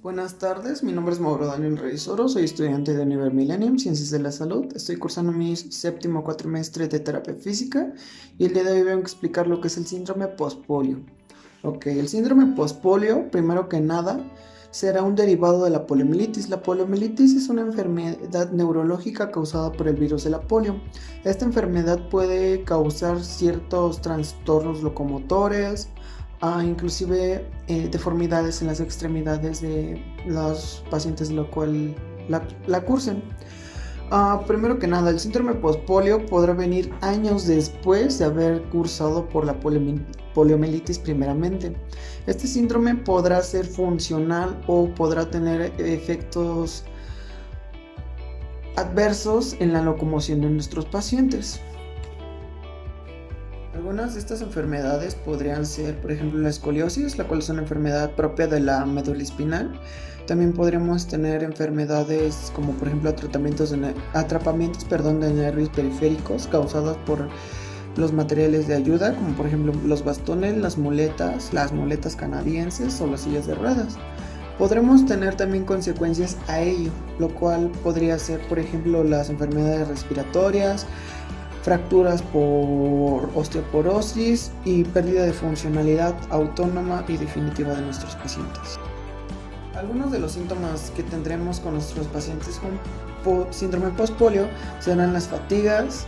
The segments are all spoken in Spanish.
Buenas tardes, mi nombre es Mauro Daniel Reyes Oro, soy estudiante de Nivel Millennium, Ciencias de la Salud. Estoy cursando mi séptimo cuatrimestre de terapia física y el día de hoy vengo a explicar lo que es el síndrome postpolio. Ok, el síndrome postpolio, primero que nada, será un derivado de la poliomielitis. La poliomielitis es una enfermedad neurológica causada por el virus de la polio. Esta enfermedad puede causar ciertos trastornos locomotores, inclusive deformidades en las extremidades de los pacientes lo cual la cursen. Primero que nada, el síndrome postpolio podrá venir años después de haber cursado por la poliomielitis primeramente. Este síndrome podrá ser funcional o podrá tener efectos adversos en la locomoción de nuestros pacientes. Algunas de estas enfermedades podrían ser, por ejemplo, la escoliosis, la cual es una enfermedad propia de la médula espinal. También podríamos tener enfermedades como, por ejemplo, atrapamientos de nervios periféricos causados por los materiales de ayuda, como por ejemplo los bastones, las muletas canadienses o las sillas de ruedas. Podremos tener también consecuencias a ello, lo cual podría ser, por ejemplo, las enfermedades respiratorias, fracturas por osteoporosis y pérdida de funcionalidad autónoma y definitiva de nuestros pacientes. Algunos de los síntomas que tendremos con nuestros pacientes con síndrome postpolio serán las fatigas.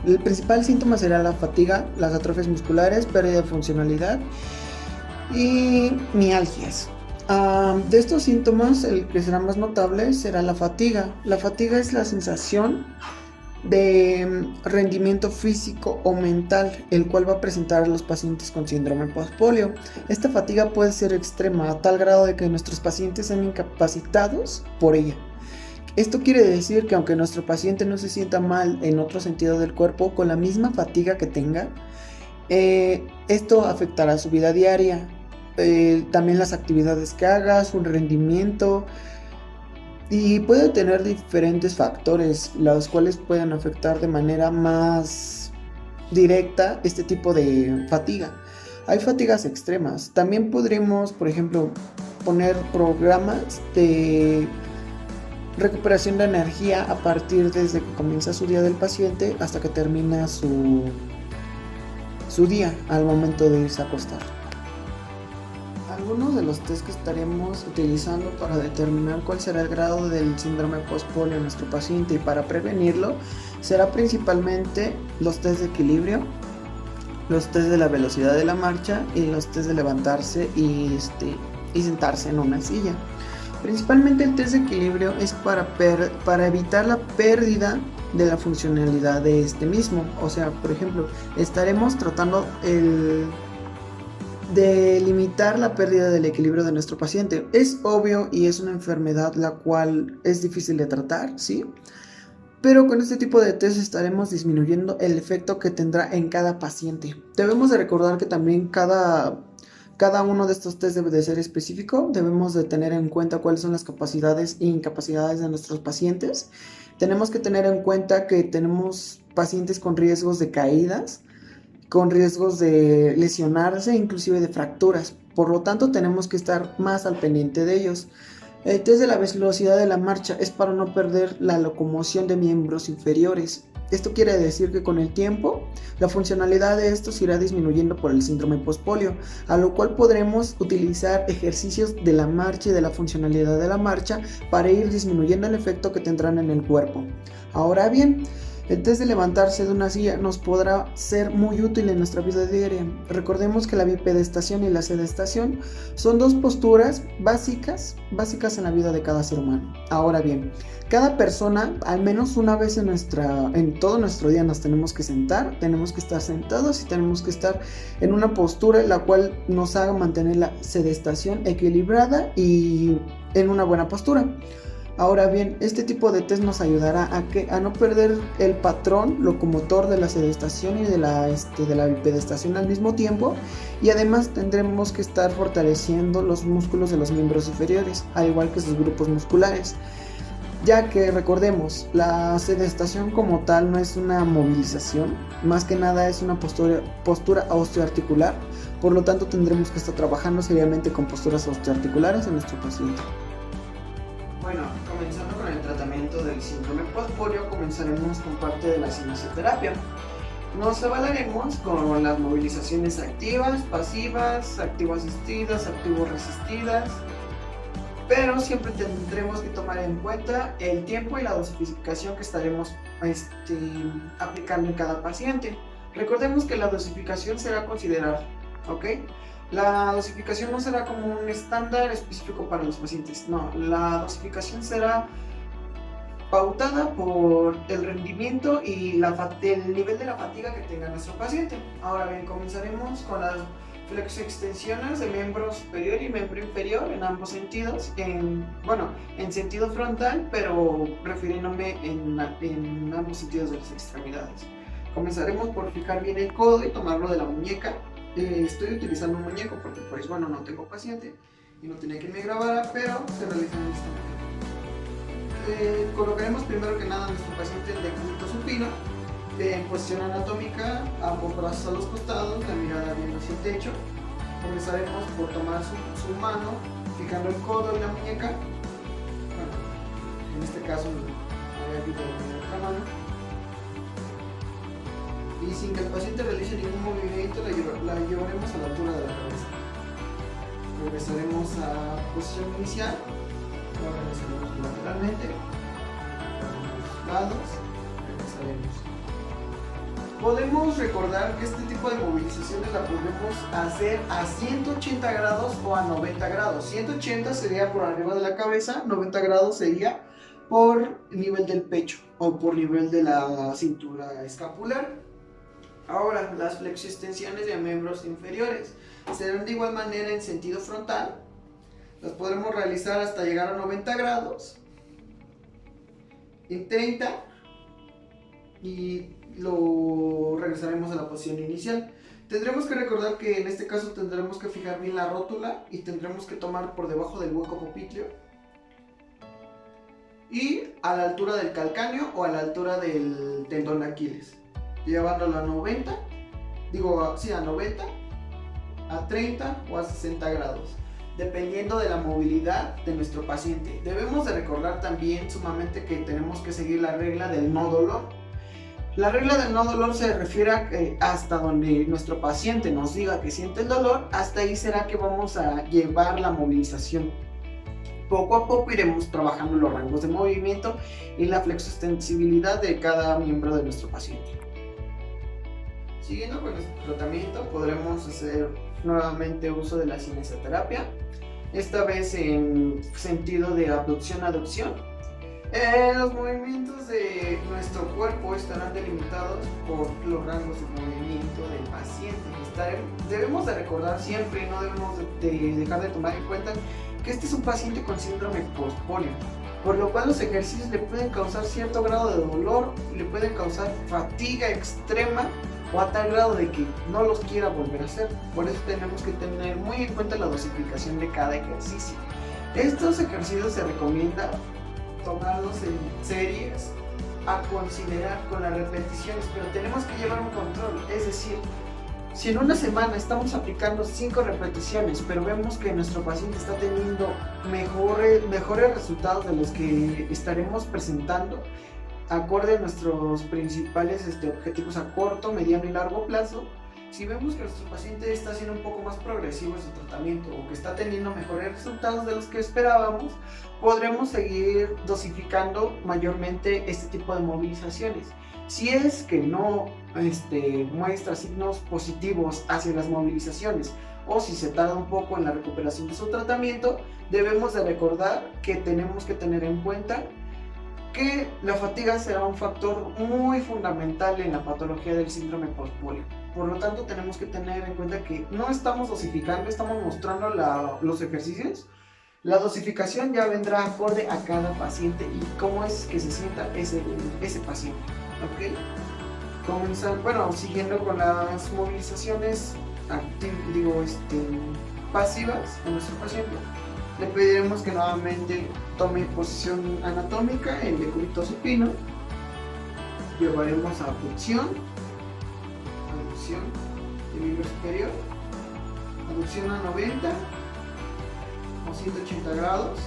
El principal síntoma será la fatiga, las atrofias musculares, pérdida de funcionalidad y mialgias. De estos síntomas, el que será más notable será la fatiga. La fatiga es la sensación de rendimiento físico o mental, el cual va a presentar a los pacientes con síndrome postpolio. Esta fatiga puede ser extrema a tal grado de que nuestros pacientes sean incapacitados por ella. Esto quiere decir que aunque nuestro paciente no se sienta mal en otro sentido del cuerpo, con la misma fatiga que tenga, esto afectará su vida diaria, también las actividades que haga, su rendimiento. Y puede tener diferentes factores, los cuales pueden afectar de manera más directa este tipo de fatiga. Hay fatigas extremas. También podremos, por ejemplo, poner programas de recuperación de energía a partir desde que comienza su día del paciente hasta que termina su día al momento de irse a acostar. Algunos de los test que estaremos utilizando para determinar cuál será el grado del síndrome postpolio en nuestro paciente y para prevenirlo será principalmente los test de equilibrio, los test de la velocidad de la marcha y los test de levantarse y sentarse en una silla. Principalmente el test de equilibrio es para evitar la pérdida de la funcionalidad de este mismo. O sea, por ejemplo, estaremos tratando de limitar la pérdida del equilibrio de nuestro paciente. Es obvio y es una enfermedad la cual es difícil de tratar, ¿sí? Pero con este tipo de test estaremos disminuyendo el efecto que tendrá en cada paciente. Debemos de recordar que también cada uno de estos test debe de ser específico. Debemos de tener en cuenta cuáles son las capacidades e incapacidades de nuestros pacientes. Tenemos que tener en cuenta que tenemos pacientes con riesgos de caídas, con riesgos de lesionarse, inclusive de fracturas. Por lo tanto, tenemos que estar más al pendiente de ellos. El test de la velocidad de la marcha es para no perder la locomoción de miembros inferiores. Esto quiere decir que con el tiempo, la funcionalidad de estos irá disminuyendo por el síndrome postpolio, a lo cual podremos utilizar ejercicios de la marcha y de la funcionalidad de la marcha para ir disminuyendo el efecto que tendrán en el cuerpo. Ahora bien, el test de levantarse de una silla nos podrá ser muy útil en nuestra vida diaria. Recordemos que la bipedestación y la sedestación son dos posturas básicas en la vida de cada ser humano. Ahora bien, cada persona, al menos una vez en todo nuestro día nos tenemos que sentar, tenemos que estar sentados y tenemos que estar en una postura en la cual nos haga mantener la sedestación equilibrada y en una buena postura. Ahora bien, este tipo de test nos ayudará a no perder el patrón locomotor de la sedestación y de la bipedestación al mismo tiempo, y además tendremos que estar fortaleciendo los músculos de los miembros inferiores, al igual que sus grupos musculares, ya que recordemos, la sedestación como tal no es una movilización, más que nada es una postura osteoarticular, Por lo tanto, tendremos que estar trabajando seriamente con posturas osteoarticulares en nuestro paciente. Bueno, comenzando con el tratamiento del síndrome postpolio, comenzaremos con parte de la cinesioterapia. Nos avalaremos con las movilizaciones activas, pasivas, activo-asistidas, activo-resistidas, pero siempre tendremos que tomar en cuenta el tiempo y la dosificación que estaremos aplicando en cada paciente. Recordemos que la dosificación será considerada, ¿ok? La dosificación no será como un estándar específico para los pacientes, no, la dosificación será pautada por el rendimiento y el nivel de la fatiga que tenga nuestro paciente. Ahora bien, comenzaremos con las flexoextensiones de miembro superior y miembro inferior en ambos sentidos, en sentido frontal, pero refiriéndome en ambos sentidos de las extremidades. Comenzaremos por fijar bien el codo y tomarlo de la muñeca. Estoy utilizando un muñeco porque no tengo paciente y no tenía quien me grabara, pero se realiza en esta manera. Colocaremos primero que nada a nuestro paciente el decúbito supino en posición anatómica, ambos brazos a los costados, la mirada viendo hacia el techo. Comenzaremos por tomar su mano, fijando el codo y la muñeca. Bueno, en este caso voy a quitar la otra mano. Y sin que el paciente realice ningún movimiento, la llevaremos a la altura de la cabeza. Regresaremos a posición inicial. Ahora regresaremos lateralmente, a los lados, regresaremos. Podemos recordar que este tipo de movilizaciones la podemos hacer a 180 grados o a 90 grados. 180 sería por arriba de la cabeza, 90 grados sería por nivel del pecho o por nivel de la cintura escapular. Ahora, las flexioextensiones de miembros inferiores serán de igual manera en sentido frontal. Las podremos realizar hasta llegar a 90 grados, en 30, y lo regresaremos a la posición inicial. Tendremos que recordar que en este caso tendremos que fijar bien la rótula y tendremos que tomar por debajo del hueco popliteo y a la altura del calcáneo o a la altura del tendón de Aquiles, llevándolo a 90, a 90, a 30 o a 60 grados, dependiendo de la movilidad de nuestro paciente. Debemos de recordar también sumamente que tenemos que seguir la regla del no dolor. La regla del no dolor se refiere a que hasta donde nuestro paciente nos diga que siente el dolor, hasta ahí será que vamos a llevar la movilización. Poco a poco iremos trabajando los rangos de movimiento y la flexoextensibilidad de cada miembro de nuestro paciente. Siguiendo con nuestro tratamiento, podremos hacer nuevamente uso de la cinesioterapia, esta vez en sentido de abducción-aducción. Los movimientos de nuestro cuerpo estarán delimitados por los rangos de movimiento del paciente. Debemos de recordar siempre y no debemos de dejar de tomar en cuenta que este es un paciente con síndrome postpolio, por lo cual los ejercicios le pueden causar cierto grado de dolor, le pueden causar fatiga extrema o a tal grado de que no los quiera volver a hacer. Por eso tenemos que tener muy en cuenta la dosificación de cada ejercicio. Estos ejercicios se recomienda tomarlos en series a considerar con las repeticiones, pero tenemos que llevar un control. Es decir, si en una semana estamos aplicando 5 repeticiones, pero vemos que nuestro paciente está teniendo mejores resultados de los que estaremos presentando, acorde a nuestros principales objetivos a corto, mediano y largo plazo, si vemos que nuestro paciente está siendo un poco más progresivo en su tratamiento o que está teniendo mejores resultados de los que esperábamos, podremos seguir dosificando mayormente este tipo de movilizaciones. Si es que no muestra signos positivos hacia las movilizaciones o si se tarda un poco en la recuperación de su tratamiento, debemos de recordar que tenemos que tener en cuenta que la fatiga será un factor muy fundamental en la patología del síndrome postpolio. Por lo tanto, tenemos que tener en cuenta que no estamos dosificando, estamos mostrando los ejercicios. La dosificación ya vendrá acorde a cada paciente y cómo es que se sienta ese paciente. ¿Ok? Siguiendo con las movilizaciones pasivas en nuestro paciente, le pediremos que nuevamente tome posición anatómica en decúbito supino. Llevaremos a abducción de miembro superior. aducción a 90 o 180 grados.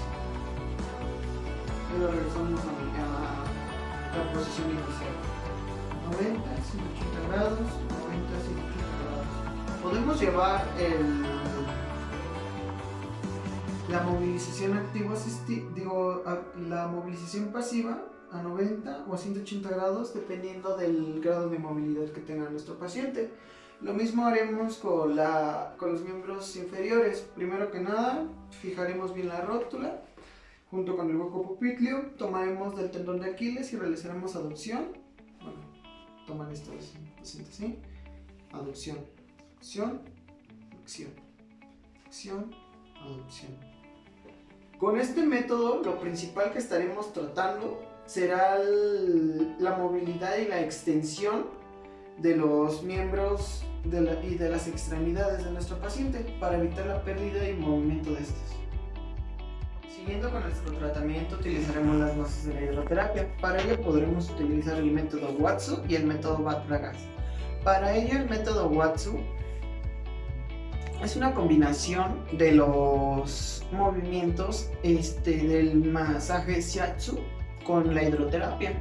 Y lo regresamos a la posición inicial. 90, 180 grados, 90, 180 grados. Podemos llevar la movilización la movilización pasiva a 90 o a 180 grados dependiendo del grado de movilidad que tenga nuestro paciente. Lo mismo haremos con los miembros inferiores. Primero que nada, fijaremos bien la rótula junto con el hueco popliteo, tomaremos del tendón de Aquiles y realizaremos aducción. Bueno, toman esto así, aducción, aducción, aducción, aducción, aducción. Con este método, lo principal que estaremos tratando será la movilidad y la extensión de los miembros y de las extremidades de nuestro paciente para evitar la pérdida y movimiento de estos. Siguiendo con nuestro tratamiento, utilizaremos las bases de la hidroterapia. Para ello podremos utilizar el método Watsu y el método Batragas. Para ello, el método Watsu es una combinación de los movimientos del masaje Shiatsu con la hidroterapia.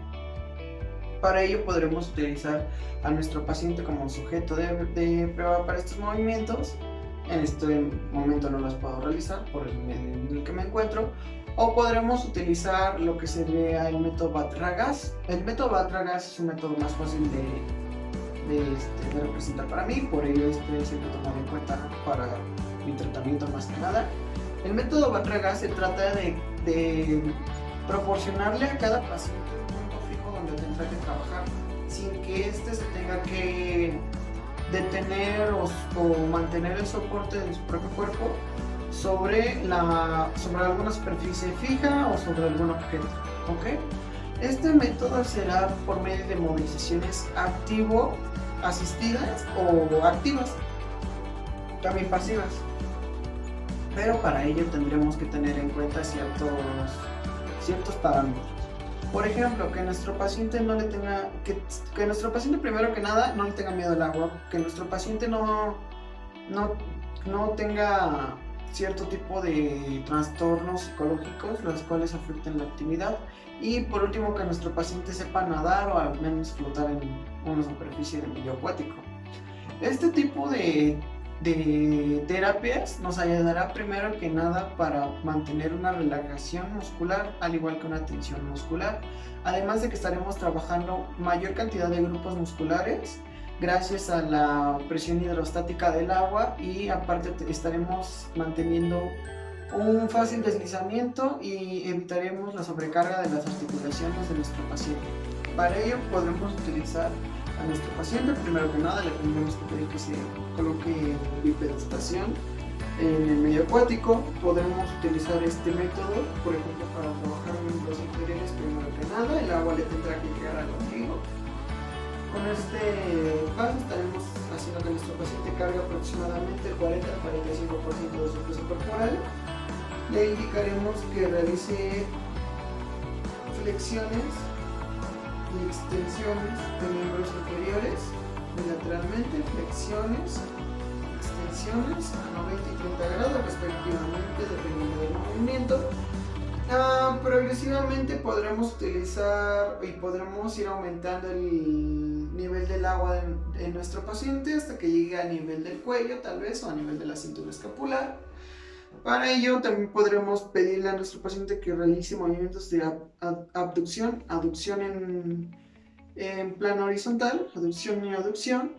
Para ello podremos utilizar a nuestro paciente como sujeto de prueba para estos movimientos. En este momento no los puedo realizar por el medio en el que me encuentro. O podremos utilizar lo que sería el método Batragas. El método Batragas es un método más fácil de representar para mí, por ello es el que tomado en cuenta para mi tratamiento más que nada. El método Batragas se trata de proporcionarle a cada paciente un punto fijo donde tendrá que trabajar sin que se tenga que detener o mantener el soporte de su propio cuerpo sobre alguna superficie fija o sobre algún objeto. ¿Okay? Este método será por medio de movilizaciones asistidas o activas, también pasivas, pero para ello tendremos que tener en cuenta ciertos parámetros. Por ejemplo, que nuestro paciente que nuestro paciente primero que nada no le tenga miedo al agua, que nuestro paciente no tenga cierto tipo de trastornos psicológicos los cuales afecten la actividad, y por último que nuestro paciente sepa nadar o al menos flotar en una superficie de medio acuático. Este tipo de terapias nos ayudará primero que nada para mantener una relajación muscular al igual que una tensión muscular, además de que estaremos trabajando mayor cantidad de grupos musculares gracias a la presión hidrostática del agua, y aparte estaremos manteniendo un fácil deslizamiento y evitaremos la sobrecarga de las articulaciones de nuestro paciente. Para ello podremos utilizar a nuestro paciente, primero que nada le tendremos que pedir que se coloque en bipedestación en el medio acuático. Podremos utilizar este método, por ejemplo, para trabajar miembros inferiores. Primero que nada, el agua le tendrá que llegar al ombligo. Con este paso estaremos haciendo que nuestro paciente cargue aproximadamente el 40 al 45% de su peso corporal. Le indicaremos que realice flexiones y extensiones de miembros inferiores bilateralmente, flexiones, extensiones a 90 y 30 grados respectivamente dependiendo del movimiento. Progresivamente podremos utilizar y podremos ir aumentando el nivel del agua en nuestro paciente hasta que llegue a nivel del cuello tal vez, o a nivel de la cintura escapular. Para ello también podremos pedirle a nuestro paciente que realice movimientos de abducción, aducción en plano horizontal, aducción y aducción.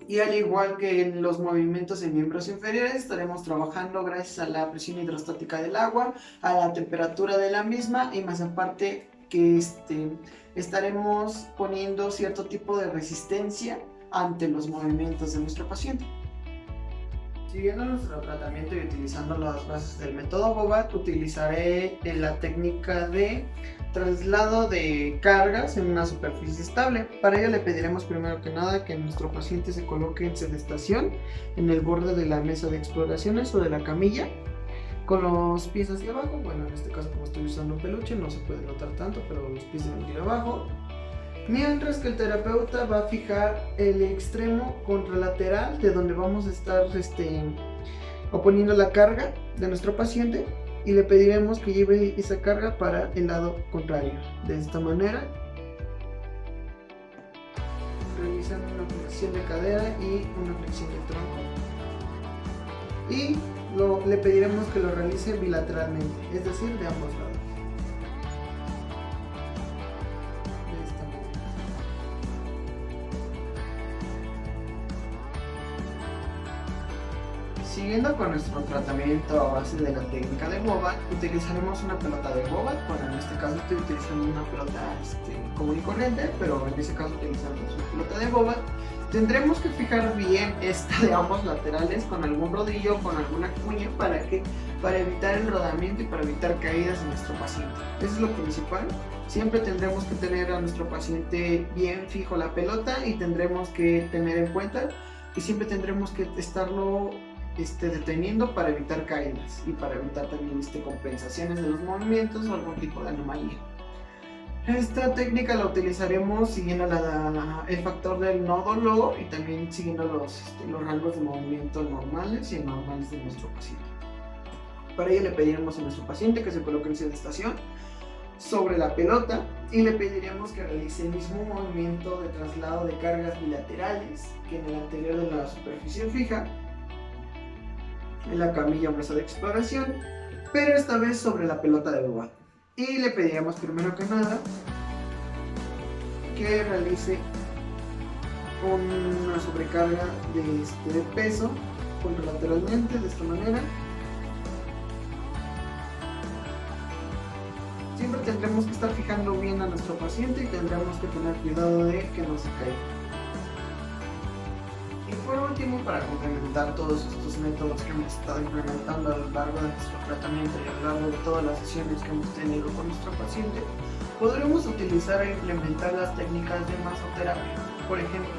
Y al igual que en los movimientos en miembros inferiores, estaremos trabajando gracias a la presión hidrostática del agua, a la temperatura de la misma, y más aparte que estaremos poniendo cierto tipo de resistencia ante los movimientos de nuestro paciente. Siguiendo nuestro tratamiento y utilizando las bases del método Bobat, utilizaré la técnica de traslado de cargas en una superficie estable. Para ello le pediremos primero que nada que nuestro paciente se coloque en sedestación en el borde de la mesa de exploraciones o de la camilla, con los pies hacia abajo. Bueno, en este caso como estoy usando un peluche no se puede notar tanto, pero los pies deben ir abajo. Mientras que el terapeuta va a fijar el extremo contralateral de donde vamos a estar oponiendo la carga de nuestro paciente, y le pediremos que lleve esa carga para el lado contrario. De esta manera, realizando una flexión de cadera y una flexión de tronco. Y le pediremos que lo realice bilateralmente, es decir, de ambos lados. De esta manera. Siguiendo con nuestro tratamiento a base de la técnica de Bobat, utilizaremos una pelota de Bobat. Bueno, en este caso estoy utilizando una pelota común y corriente, pero en este caso utilizamos una pelota de Bobat. Tendremos que fijar bien esta de ambos laterales con algún rodillo, con alguna cuña, para evitar el rodamiento y para evitar caídas en nuestro paciente. Eso es lo principal. Siempre tendremos que tener a nuestro paciente bien fijo la pelota, y tendremos que tener en cuenta que siempre tendremos que estarlo deteniendo para evitar caídas y para evitar también compensaciones de los movimientos o algún tipo de anomalía. Esta técnica la utilizaremos siguiendo el factor del no dolor y también siguiendo los rangos de movimiento normales y anormales de nuestro paciente. Para ello le pediremos a nuestro paciente que se coloque en sedestación sobre la pelota, y le pediremos que realice el mismo movimiento de traslado de cargas bilaterales que en el anterior de la superficie fija, en la camilla o mesa de exploración, pero esta vez sobre la pelota de Bobat. Y le pediríamos primero que nada que realice una sobrecarga de peso contralateralmente, de esta manera. Siempre tendremos que estar fijando bien a nuestro paciente y tendremos que tener cuidado de que no se caiga. Y por último, para complementar todos estos métodos que hemos estado implementando a lo largo de nuestro tratamiento y a lo largo de todas las sesiones que hemos tenido con nuestro paciente, podremos utilizar e implementar las técnicas de masoterapia. Por ejemplo,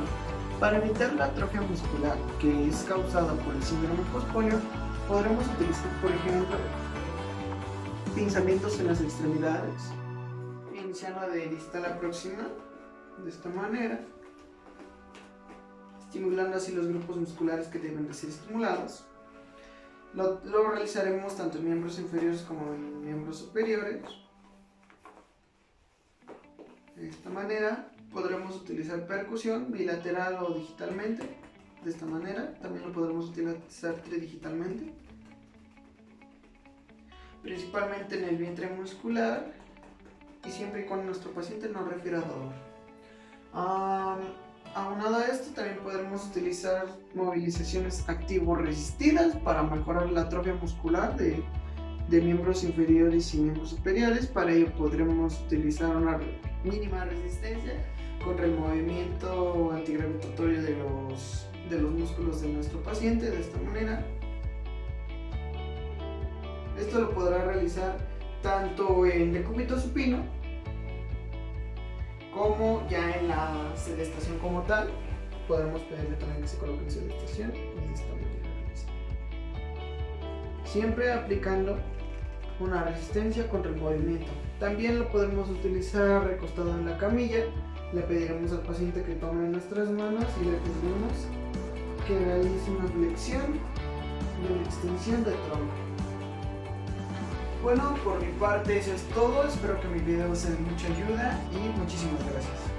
para evitar la atrofia muscular que es causada por el síndrome postpolio, podremos utilizar, por ejemplo, pinzamientos en las extremidades, iniciando de distal a proximal, de esta manera, estimulando así los grupos musculares que deben de ser estimulados. Lo realizaremos tanto en miembros inferiores como en miembros superiores. De esta manera podremos utilizar percusión bilateral o digitalmente. De esta manera también lo podremos utilizar tridigitalmente, principalmente en el vientre muscular, y siempre y cuando nuestro paciente no refiera dolor. Aunado a esto, también podremos utilizar movilizaciones activo-resistidas para mejorar la atrofia muscular de miembros inferiores y miembros superiores. Para ello podremos utilizar una mínima resistencia contra el movimiento antigravitatorio de los músculos de nuestro paciente, de esta manera. Esto lo podrá realizar tanto en decúbito supino como ya en la sedestación como tal. Podremos pedirle también que se coloque en sedestación y de esta manera. Siempre aplicando una resistencia contra el movimiento. También lo podemos utilizar recostado en la camilla. Le pediremos al paciente que tome nuestras manos y le pediremos que realice una flexión y una extensión de tronco. Bueno, por mi parte eso es todo. Espero que mi video sea de mucha ayuda y muchísimas gracias.